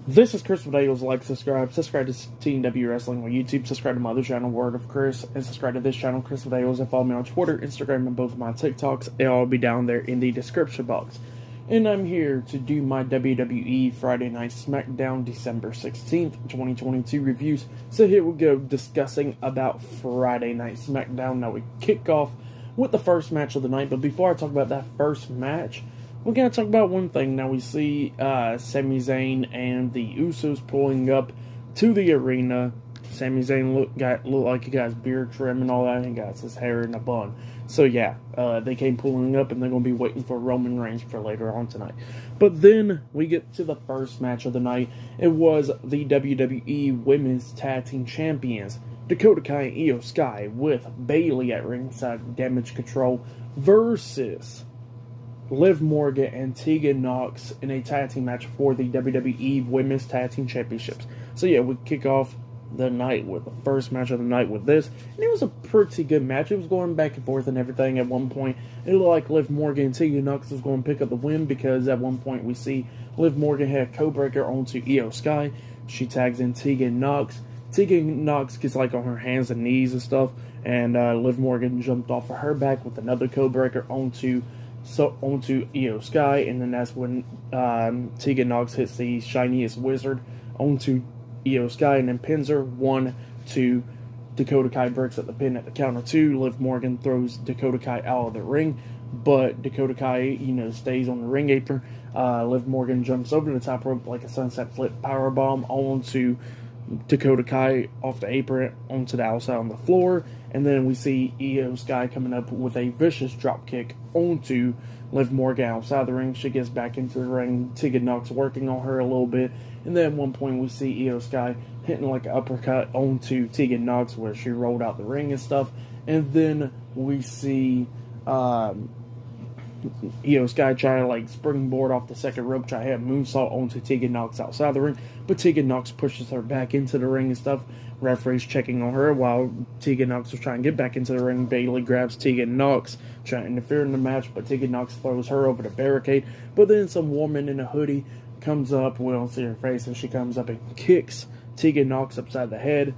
This is Chris Videos. Like, subscribe to TNW Wrestling on YouTube, subscribe to my other channel, Word of Chris, and subscribe to this channel, Chris Videos, and follow me on Twitter, Instagram, and both of my TikToks. It'll all be down there in the description box. And I'm here to do my WWE Friday Night SmackDown December 16th, 2022 reviews. So here we go, discussing about Friday Night SmackDown. Now we kick off with the first match of the night, but before I talk about that first match, we're going to talk about one thing. Now we see Sami Zayn and the Usos pulling up to the arena. Sami Zayn look like he got his beard trim and all that, and he got his hair in a bun. So yeah, they came pulling up, and they're going to be waiting for Roman Reigns for later on tonight. But then we get to the first match of the night. It was the WWE Women's Tag Team Champions, Dakota Kai and Io Sky, with Bayley at ringside Damage Control versus Liv Morgan and Tegan Nox in a tag team match for the WWE Women's Tag Team Championships. So yeah, we kick off the night with the first match of the night with this, and it was a pretty good match. It was going back and forth and everything. At one point, it looked like Liv Morgan and Tegan Nox was going to pick up the win, because at one point we see Liv Morgan had a co-breaker onto Io Sky. She tags in Tegan Nox. Tegan Nox gets like on her hands and knees and stuff, and Liv Morgan jumped off of her back with another co-breaker onto Io Sky, and then that's when Tegan Nox hits the shiniest wizard onto Io Sky and then pins her. 1, 2, Dakota Kai breaks up the pin at the count of 2. Liv Morgan throws Dakota Kai out of the ring, but Dakota Kai, stays on the ring apron. Liv Morgan jumps over the top rope like a sunset flip powerbomb onto Dakota Kai off the apron onto the outside on the floor, and then we see Io Sky coming up with a vicious drop kick onto Liv Morgan outside the ring. She gets back into the ring. Tegan Nox working on her a little bit, and then at one point we see Io Sky hitting like an uppercut onto Tegan Nox where she rolled out the ring and stuff, and then we see Io Sky try to like springboard off the second rope, try to have moonsault onto Tegan Nox outside the ring, but Tegan Nox pushes her back into the ring and stuff. Referee's checking on her while Tegan Nox was trying to get back into the ring. Bayley grabs Tegan Nox, trying to interfere in the match, but Tegan Nox throws her over the barricade. But then some woman in a hoodie comes up, we don't see her face, and she comes up and kicks Tegan Nox upside the head.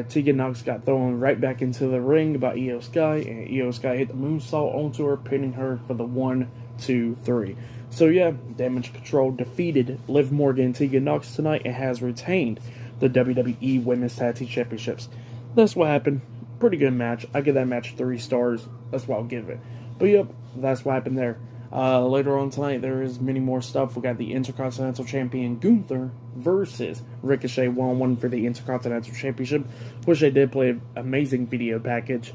Tegan Nox got thrown right back into the ring by Io Sky, and Io Sky hit the moonsault onto her, pinning her for the 1, 2, 3. So yeah, Damage Control defeated Liv Morgan and Tegan Nox tonight and has retained the WWE Women's Tag Team Championships. That's what happened. Pretty good match. I give that match 3 stars. That's what I'll give it. But yep, that's what happened there. Later on tonight, there is many more stuff. We got the Intercontinental Champion Gunther versus Ricochet 1-on-1 for the Intercontinental Championship, which they did play an amazing video package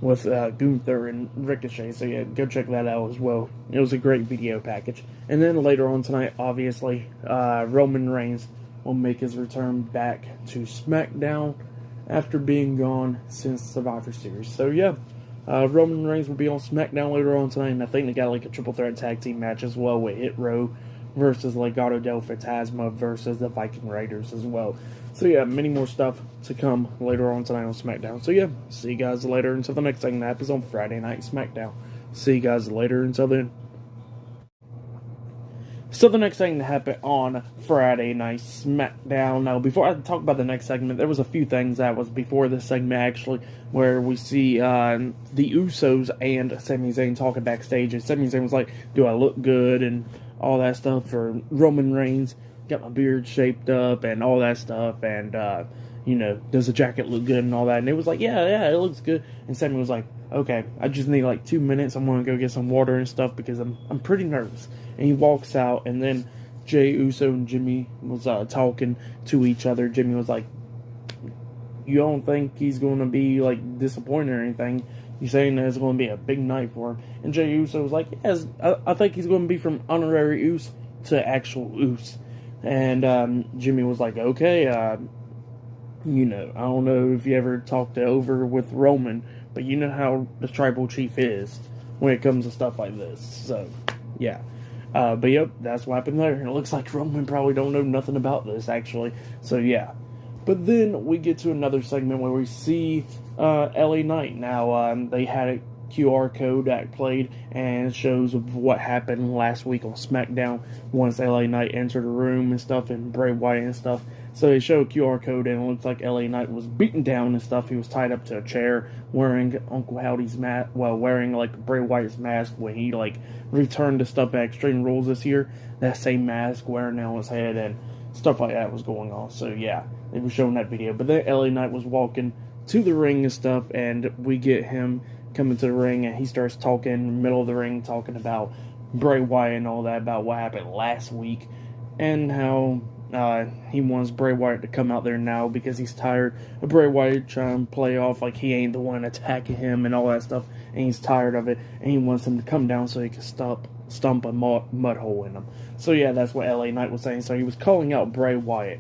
with Gunther and Ricochet. So yeah, go check that out as well. It was a great video package. And then later on tonight, obviously, Roman Reigns will make his return back to SmackDown after being gone since Survivor Series. So yeah, Roman Reigns will be on SmackDown later on tonight, and I think they got like a triple threat tag team match as well with Hit Row versus Legado del Fantasma versus the Viking Raiders as well. So yeah, many more stuff to come later on tonight on SmackDown. So yeah, see you guys later until the next thing that happens on Friday Night SmackDown. See you guys later until then. So the next thing to happen on Friday Night SmackDown. Now, before I talk about the next segment, there was a few things that was before this segment, actually, where we see the Usos and Sami Zayn talking backstage, and Sami Zayn was like, do I look good, and all that stuff for Roman Reigns. Got my beard shaped up, and all that stuff, and, does the jacket look good, and all that, and it was like, yeah, it looks good, and Sami was like, okay, I just need like 2 minutes. I'm going to go get some water and stuff because I'm pretty nervous. And he walks out, and then Jey Uso and Jimmy was talking to each other. Jimmy was like, you don't think he's going to be like disappointed or anything? You saying that it's going to be a big night for him? And Jey Uso was like, yes, I think he's going to be from honorary Us to actual Us. And Jimmy was like, okay, I don't know if you ever talked it over with Roman, but you know how the tribal chief is when it comes to stuff like this. So, yeah. But yep, that's what happened there. And it looks like Roman probably don't know nothing about this, actually. So, yeah. But then we get to another segment where we see LA Knight. Now, they had a QR code that played, and it shows what happened last week on SmackDown once LA Knight entered the room and stuff, and Bray Wyatt and stuff. So they showed QR code, and it looks like LA Knight was beaten down and stuff. He was tied up to a chair, wearing Uncle Howdy's mask, wearing like Bray Wyatt's mask when he like returned to stuff at Extreme Rules this year. That same mask wearing on his head and stuff like that was going on. So yeah, they were showing that video. But then LA Knight was walking to the ring and stuff, and we get him coming to the ring, and he starts talking in the middle of the ring, talking about Bray Wyatt and all that, about what happened last week, and how he wants Bray Wyatt to come out there now because he's tired of Bray Wyatt trying to play off like he ain't the one attacking him and all that stuff, and he's tired of it, and he wants him to come down so he can stump a mud hole in him. So yeah, that's what LA Knight was saying. So he was calling out Bray Wyatt.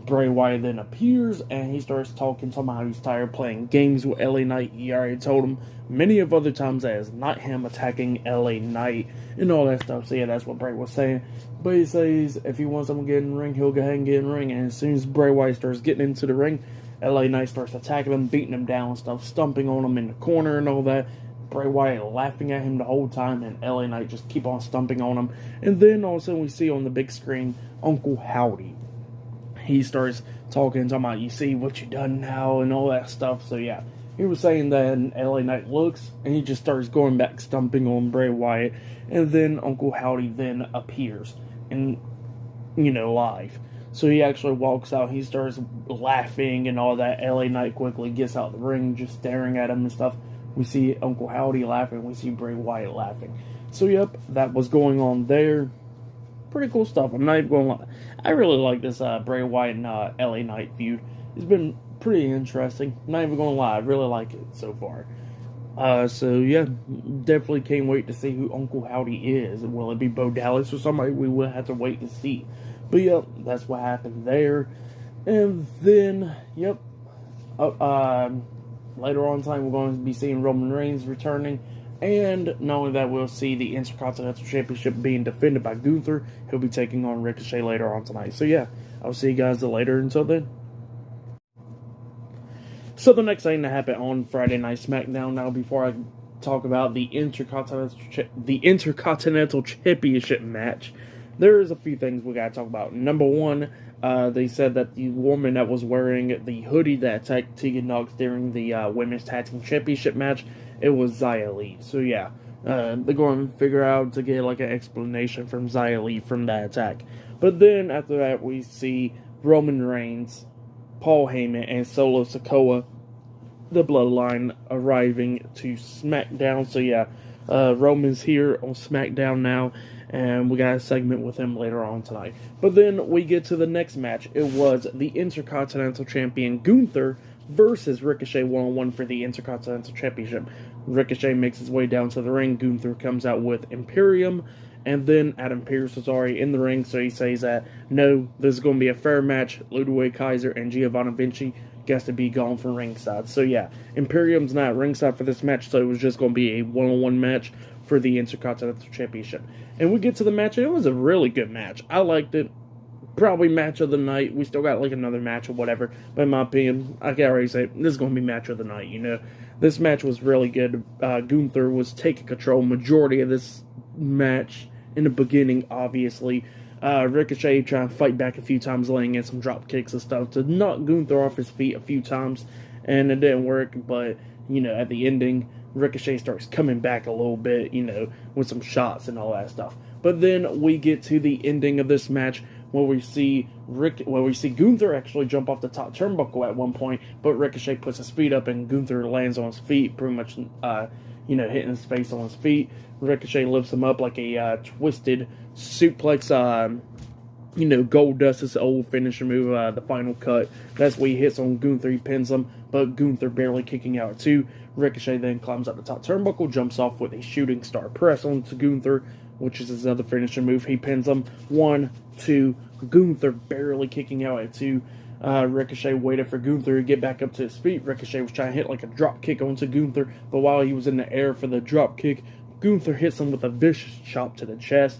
Bray Wyatt then appears, and he starts talking about how he's tired of playing games with LA Knight. He already told him many of other times that it's not him attacking LA Knight and all that stuff. So yeah, that's what Bray was saying. But he says if he wants him to get in the ring, he'll go ahead and get in the ring. And as soon as Bray Wyatt starts getting into the ring, LA Knight starts attacking him, beating him down and stuff, stomping on him in the corner and all that. Bray Wyatt laughing at him the whole time, and LA Knight just keep on stomping on him. And then all of a sudden we see on the big screen Uncle Howdy. He starts talking about, you see what you done now and all that stuff. So yeah, he was saying that, and LA Knight looks, and he just starts going back stomping on Bray Wyatt. And then Uncle Howdy then appears, and live. So he actually walks out, he starts laughing and all that. LA Knight quickly gets out the ring, just staring at him and stuff. We see Uncle Howdy laughing, we see Bray Wyatt laughing. So yep, that was going on there. Pretty cool stuff. I'm not even going to lie. I really like this Bray Wyatt and LA Knight feud. It's been pretty interesting. I'm not even going to lie. I really like it so far. So yeah, definitely can't wait to see who Uncle Howdy is. Will it be Bo Dallas or somebody? We will have to wait and see. But yep, that's what happened there. And then, yep, later on in time we're going to be seeing Roman Reigns returning. And not only that, we'll see the Intercontinental Championship being defended by Gunther. He'll be taking on Ricochet later on tonight. So yeah, I'll see you guys later. Until then. So the next thing that happened on Friday Night SmackDown. Now, before I talk about the Intercontinental Championship match, there's a few things we gotta talk about. Number one, they said that the woman that was wearing the hoodie that attacked Tegan Nox during the Women's Tag Team Championship match, it was Xia Li. So yeah, they're going to figure out to get like an explanation from Xia Li from that attack. But then after that, we see Roman Reigns, Paul Heyman, and Solo Sikoa, the Bloodline, arriving to SmackDown. So yeah, Roman's here on SmackDown now, and we got a segment with him later on tonight. But then we get to the next match. It was the Intercontinental Champion Gunther versus Ricochet one-on-one for the Intercontinental Championship. Ricochet makes his way down to the ring. Gunther comes out with Imperium, and then Adam Pearce was already in the ring, so he says that, no, this is going to be a fair match. Ludwig Kaiser and Giovanni Vinci gets to be gone from ringside. So yeah, Imperium's not ringside for this match, so it was just going to be a one-on-one match for the Intercontinental Championship. And we get to the match, and it was a really good match. I liked it. Probably match of the night. We still got like another match or whatever, but in my opinion, I can already say this is going to be match of the night. This match was really good. Gunther was taking control majority of this match in the beginning, obviously. Ricochet trying to fight back a few times, laying in some drop kicks and stuff to knock Gunther off his feet a few times, and it didn't work. But at the ending, Ricochet starts coming back a little bit, with some shots and all that stuff. But then we get to the ending of this match, where we see Gunther actually jump off the top turnbuckle at one point, but Ricochet puts his feet up and Gunther lands on his feet, pretty much, hitting his face on his feet. Ricochet lifts him up like a twisted suplex. Gold Dust is the old finisher move, the final cut. That's where he hits on Gunther, he pins him, but Gunther barely kicking out too. Ricochet then climbs up the top turnbuckle, jumps off with a shooting star press onto Gunther, which is his other finisher move. He pins him. 1, 2. Gunther barely kicking out at 2. Ricochet waited for Gunther to get back up to his feet. Ricochet was trying to hit like a drop kick onto Gunther, but while he was in the air for the drop kick, Gunther hits him with a vicious chop to the chest,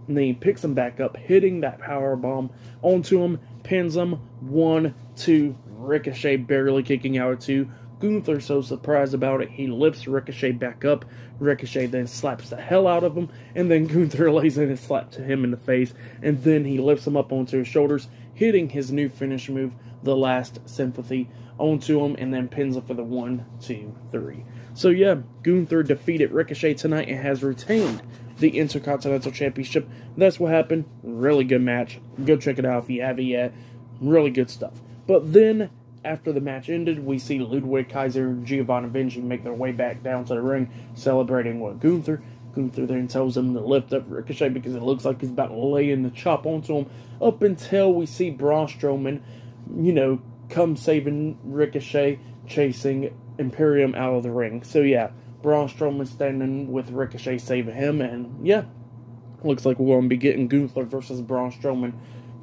and then he picks him back up, hitting that power bomb onto him, pins him. 1, 2. Ricochet barely kicking out at 2. Gunther's so surprised about it, he lifts Ricochet back up. Ricochet then slaps the hell out of him, and then Gunther lays in a slap to him in the face, and then he lifts him up onto his shoulders, hitting his new finish move, the Last Sympathy, onto him, and then pins him for the 1, 2, 3. So yeah, Gunther defeated Ricochet tonight and has retained the Intercontinental Championship. That's what happened. Really good match. Go check it out if you haven't yet. Really good stuff. But then, after the match ended, we see Ludwig Kaiser and Giovanni Vinci make their way back down to the ring, celebrating with Gunther. Gunther then tells him to lift up Ricochet because it looks like he's about to lay in the chop onto him, up until we see Braun Strowman, come saving Ricochet, chasing Imperium out of the ring. So yeah, Braun Strowman standing with Ricochet saving him, and yeah, looks like we're going to be getting Gunther versus Braun Strowman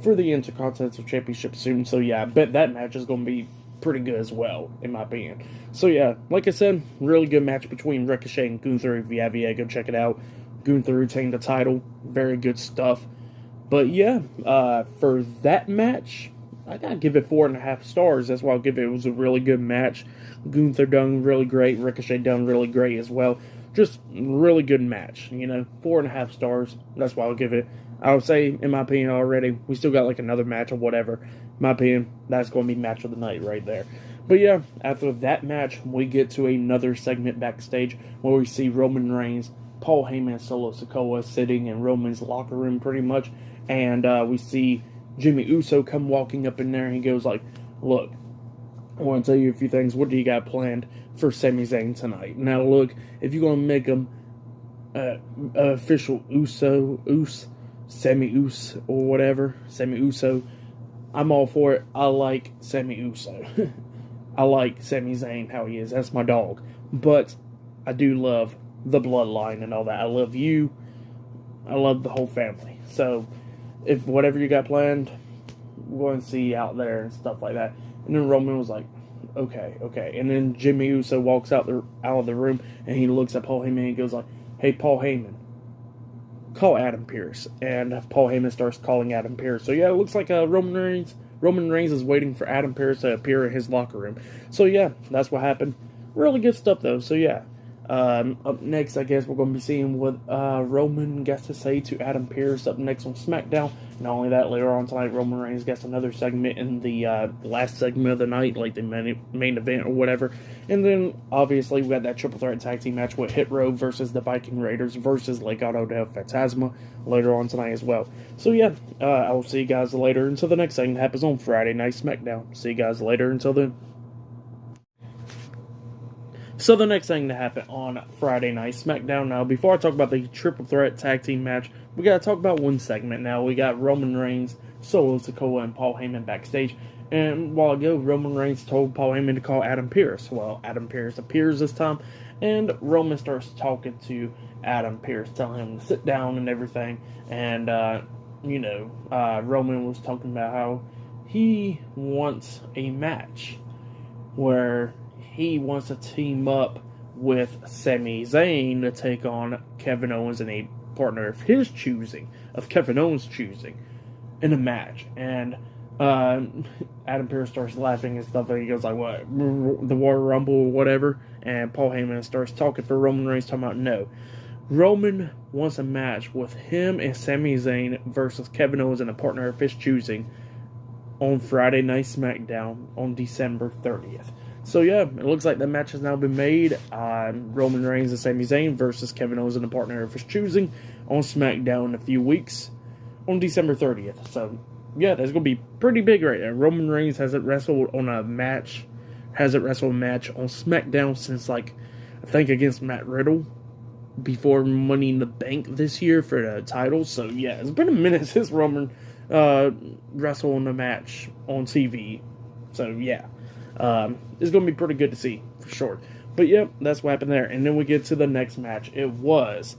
for the Intercontinental Championship soon. So yeah, I bet that match is going to be pretty good as well, in my opinion. So yeah, like I said, really good match between Ricochet and Gunther. If you have yet, go check it out. Gunther retained the title. Very good stuff. But yeah, for that match, I gotta give it 4.5 stars. That's why I'll give it. It was a really good match. Gunther done really great. Ricochet done really great as well. Just really good match. 4.5 stars. That's why I'll give it. I would say, in my opinion, already, we still got like another match or whatever. In my opinion, that's going to be match of the night right there. But yeah, after that match, we get to another segment backstage where we see Roman Reigns, Paul Heyman, and Solo Sikoa sitting in Roman's locker room pretty much. And we see Jimmy Uso come walking up in there, and he goes like, look, I want to tell you a few things. What do you got planned for Sami Zayn tonight? Now look, if you're going to make him official Sami Uso or whatever, Sami Uso, I'm all for it. I like Sami Uso. I like Sami Zayn, how he is. That's my dog. But I do love the bloodline and all that. I love you. I love the whole family. So, if whatever you got planned, we're going to see you out there and stuff like that. And then Roman was like, okay. And then Jimmy Uso walks out of the room, and he looks at Paul Heyman and he goes like, hey, Paul Heyman, call Adam Pearce. And Paul Heyman starts calling Adam Pearce. So yeah, it looks like Roman Reigns is waiting for Adam Pearce to appear in his locker room. So yeah, that's what happened. Really good stuff though. So yeah, up next, I guess we're going to be seeing what Roman gets to say to Adam Pearce up next on SmackDown. Not only that, later on tonight, Roman Reigns gets another segment in the last segment of the night, like the main event or whatever. And then, obviously, we got that triple threat tag team match with Hit Row versus the Viking Raiders versus Legado del Fantasma later on tonight as well. So yeah, I will see you guys later until the next segment happens on Friday Night SmackDown. See you guys later until then. So the next thing to happen on Friday Night SmackDown. Now, before I talk about the triple threat tag team match, we got to talk about one segment now. We got Roman Reigns, Solo Sikoa, and Paul Heyman backstage. And a while ago, Roman Reigns told Paul Heyman to call Adam Pearce. Well, Adam Pearce appears this time, and Roman starts talking to Adam Pearce, telling him to sit down and everything. And, Roman was talking about how he wants a match where he wants to team up with Sami Zayn to take on Kevin Owens and a partner of his choosing, of Kevin Owens' choosing, in a match. And Adam Pearce starts laughing and stuff, and he goes like, what, the Royal Rumble or whatever? And Paul Heyman starts talking for Roman Reigns, talking about, no, Roman wants a match with him and Sami Zayn versus Kevin Owens and a partner of his choosing on Friday Night SmackDown on December 30th. So yeah, it looks like the match has now been made. Roman Reigns and Sami Zayn versus Kevin Owens and a partner of his choosing on SmackDown in a few weeks on December 30th. So yeah, that's going to be pretty big right there. Roman Reigns hasn't wrestled a match on SmackDown since I think against Matt Riddle before Money in the Bank this year for the title. So yeah, it's been a minute since Roman wrestled in a match on TV. So yeah. It's going to be pretty good to see, for sure. But yep, that's what happened there. And then we get to the next match. It was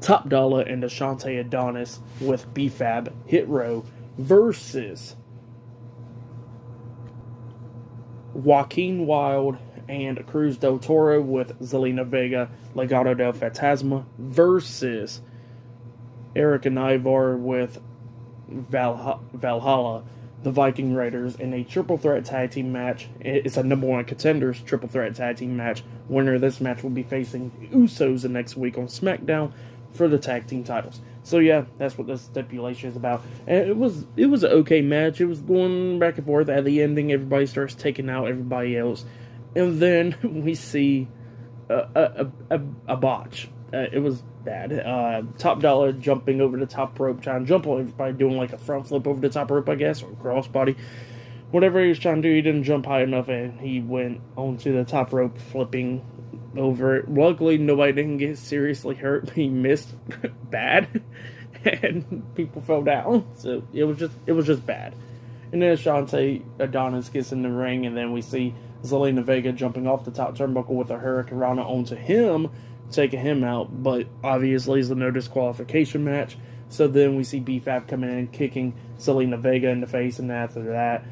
Top Dollar and Ashante Adonis with B-Fab, Hit Row versus Joaquin Wilde and Cruz del Toro with Zelina Vega, Legado del Fantasma versus Eric and Ivar with Valhalla, the Viking Raiders in a triple threat tag team match. It's a number one contenders triple threat tag team match. Winner of this match will be facing the Usos the next week on SmackDown for the tag team titles. So yeah, that's what this stipulation is about. And it was an okay match. It was going back and forth. At the ending, everybody starts taking out everybody else, and then we see a botch. It was bad. Top Dollar jumping over the top rope, trying to jump on everybody, doing like a front flip over the top rope, I guess, or crossbody. Whatever he was trying to do, he didn't jump high enough, and he went onto the top rope, flipping over it. Luckily, nobody didn't get seriously hurt. He missed bad, and people fell down. So it was just bad. And then Ashante Adonis gets in the ring, and then we see Zelina Vega jumping off the top turnbuckle with a Hurricane Rana onto him, taking him out. But obviously, it's a no disqualification match. So then we see B-Fab coming in and kicking Zelina Vega in the face, and after that,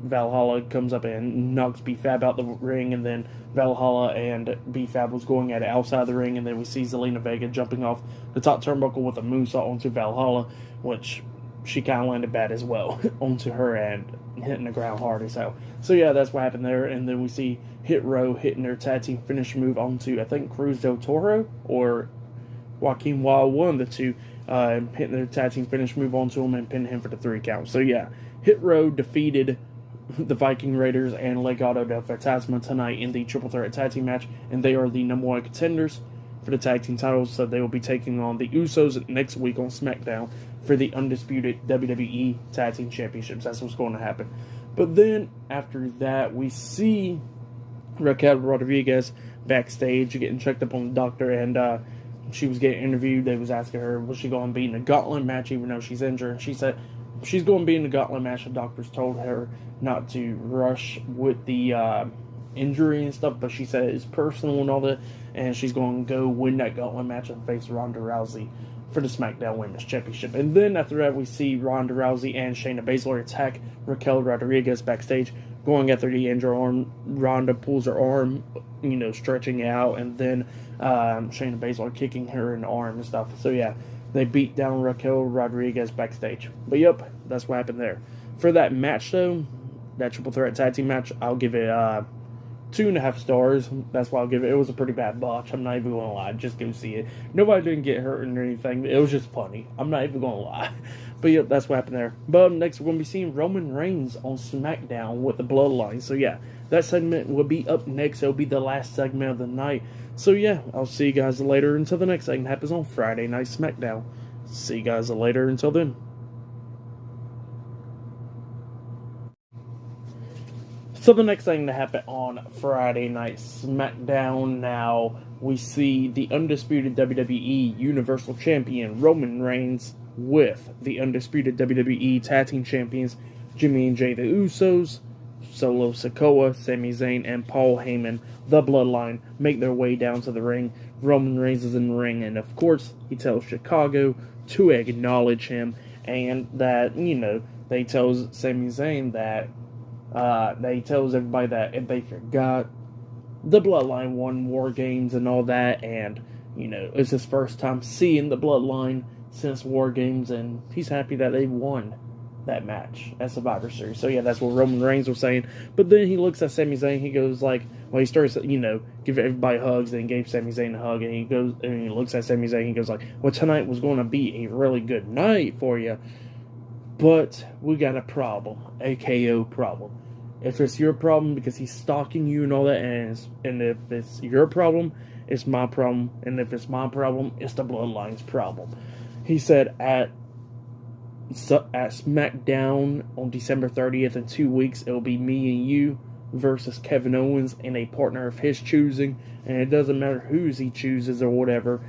Valhalla comes up and knocks B-Fab out the ring, and then Valhalla and B-Fab was going at it outside the ring, and then we see Zelina Vega jumping off the top turnbuckle with a moonsault onto Valhalla, which she kind of landed bad as well onto her and hitting the ground hard as hell. So yeah, that's what happened there, and then we see Hit Row hitting their tag team finish move onto, I think, Cruz del Toro or Joaquin Wild, one of the two, hitting their tag team finish move onto him and pinning him for the 3 count. So yeah, Hit Row defeated the Viking Raiders and Legado del Fantasma tonight in the triple threat tag team match, and they are the number one contenders for the tag team titles. So they will be taking on the Usos next week on SmackDown for the undisputed WWE tag team championships. That's what's going to happen. But then after that, we see Raquel Rodriguez backstage getting checked up on the doctor, and she was getting interviewed. They was asking her, was she going to be in a gauntlet match even though she's injured? And she said she's going to be in the gauntlet match. The doctors told her not to rush with the injury and stuff, but she said it's personal and all that, and she's going to go win that gauntlet match and face Ronda Rousey for the SmackDown Women's Championship. And then after that, we see Ronda Rousey and Shayna Baszler attack Raquel Rodriguez backstage, going after the injured arm. Ronda pulls her arm, stretching out, and then Shayna Baszler kicking her in the arm and stuff. So yeah, they beat down Raquel Rodriguez backstage. But yep, that's what happened there. For that match though, that triple threat tag team match, I'll give it 2.5 stars. That's why I'll give it. It was a pretty bad botch. I'm not even going to lie. Just go see it. Nobody didn't get hurt or anything. It was just funny. I'm not even going to lie. But yeah, that's what happened there. But next, we're going to be seeing Roman Reigns on SmackDown with the Bloodline. So yeah, that segment will be up next. It'll be the last segment of the night. So yeah, I'll see you guys later until the next segment happens on Friday Night SmackDown. See you guys later until then. So the next thing to happen on Friday Night SmackDown, now we see the undisputed WWE Universal Champion Roman Reigns with the undisputed WWE Tag Team Champions Jimmy and Jay the Usos, Solo Sikoa, Sami Zayn, and Paul Heyman, the Bloodline, make their way down to the ring. Roman Reigns is in the ring, and of course, he tells Chicago to acknowledge him, and that, they tells Sami Zayn that they tells everybody that if they forgot, the Bloodline won War Games and all that, and, it's his first time seeing the Bloodline since War Games, and he's happy that they won that match at Survivor Series. So yeah, that's what Roman Reigns was saying. But then he looks at Sami Zayn, he goes like, he starts, giving everybody hugs, and gave Sami Zayn a hug, and he goes, and he looks at Sami Zayn, he goes like, well, tonight was going to be a really good night for you, but we got a problem, a KO problem. If it's your problem because he's stalking you and all that, and if it's your problem, it's my problem, and if it's my problem, it's the Bloodline's problem. He said at SmackDown on December 30th in 2 weeks, it'll be me and you versus Kevin Owens and a partner of his choosing, and it doesn't matter whose he chooses or whatever,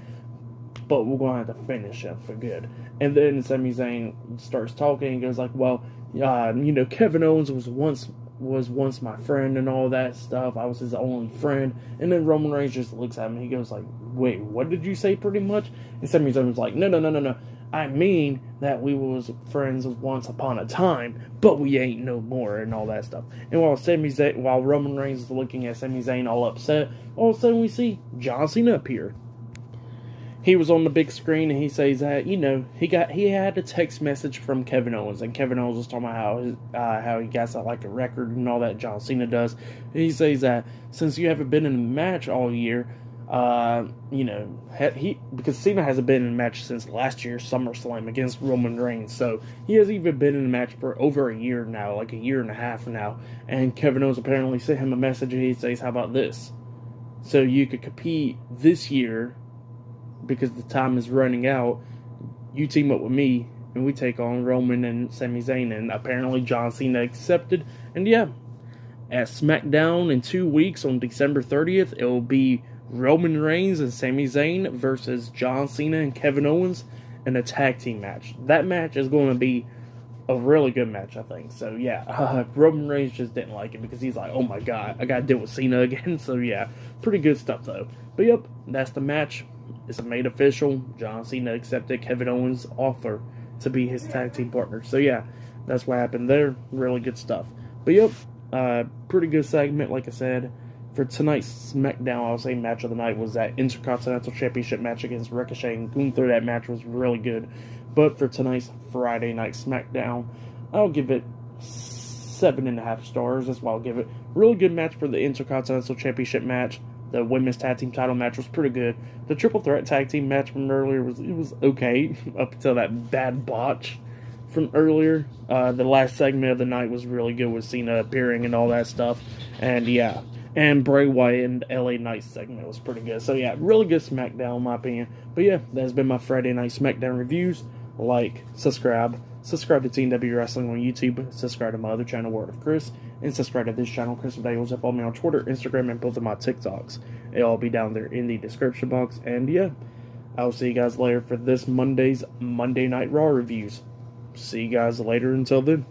but we're going to have to finish him for good. And then Sami Zayn starts talking and goes like, well, Kevin Owens was once my friend and all that stuff. I was his only friend. And then Roman Reigns just looks at him and he goes like, wait, what did you say pretty much? And Sami Zayn was like, no. I mean that we was friends once upon a time, but we ain't no more and all that stuff. And while Roman Reigns is looking at Sami Zayn all upset, all of a sudden we see John Cena appear. he was on the big screen, and he says that, you know, he had a text message from Kevin Owens, and Kevin Owens was talking about how he got like a record and all that John Cena does. And he says that since you haven't been in a match all year, you know, because Cena hasn't been in a match since last year's SummerSlam against Roman Reigns, so he hasn't even been in a match for over a year now, like a year and a half now. And Kevin Owens apparently sent him a message, and he says, "How about this? So you could compete this year." Because the time is running out, you team up with me, and we take on Roman and Sami Zayn. And apparently John Cena accepted. And yeah, at SmackDown in 2 weeks on December 30th, it will be Roman Reigns and Sami Zayn versus John Cena and Kevin Owens in a tag team match. That match is going to be a really good match, I think. So yeah, Roman Reigns just didn't like it because he's like, oh my god, I got to deal with Cena again. So yeah, pretty good stuff though. But yep, that's the match. It's made official. John Cena accepted Kevin Owens' offer to be his tag team partner. So yeah, that's what happened there. Really good stuff. But yep, pretty good segment, like I said. For tonight's SmackDown, I'll say match of the night was that Intercontinental Championship match against Ricochet and Gunther. That match was really good. But for tonight's Friday night SmackDown, I'll give it 7.5 stars. That's why I'll give it. Really good match for the Intercontinental Championship match. The women's tag team title match was pretty good. The triple threat tag team match from earlier was okay up until that bad botch from earlier. The last segment of the night was really good with Cena appearing and all that stuff. And yeah, and Bray Wyatt and LA Knight segment was pretty good. So yeah, really good SmackDown in my opinion. But yeah, that's been my Friday night SmackDown reviews. Like, subscribe to TNW Wrestling on YouTube, subscribe to my other channel, Word of Chris, and subscribe to this channel, Chris with Dales. Follow me on Twitter, Instagram, and both of my TikToks. It'll all be down there in the description box. And yeah, I'll see you guys later for this Monday's Monday Night Raw reviews. See you guys later until then.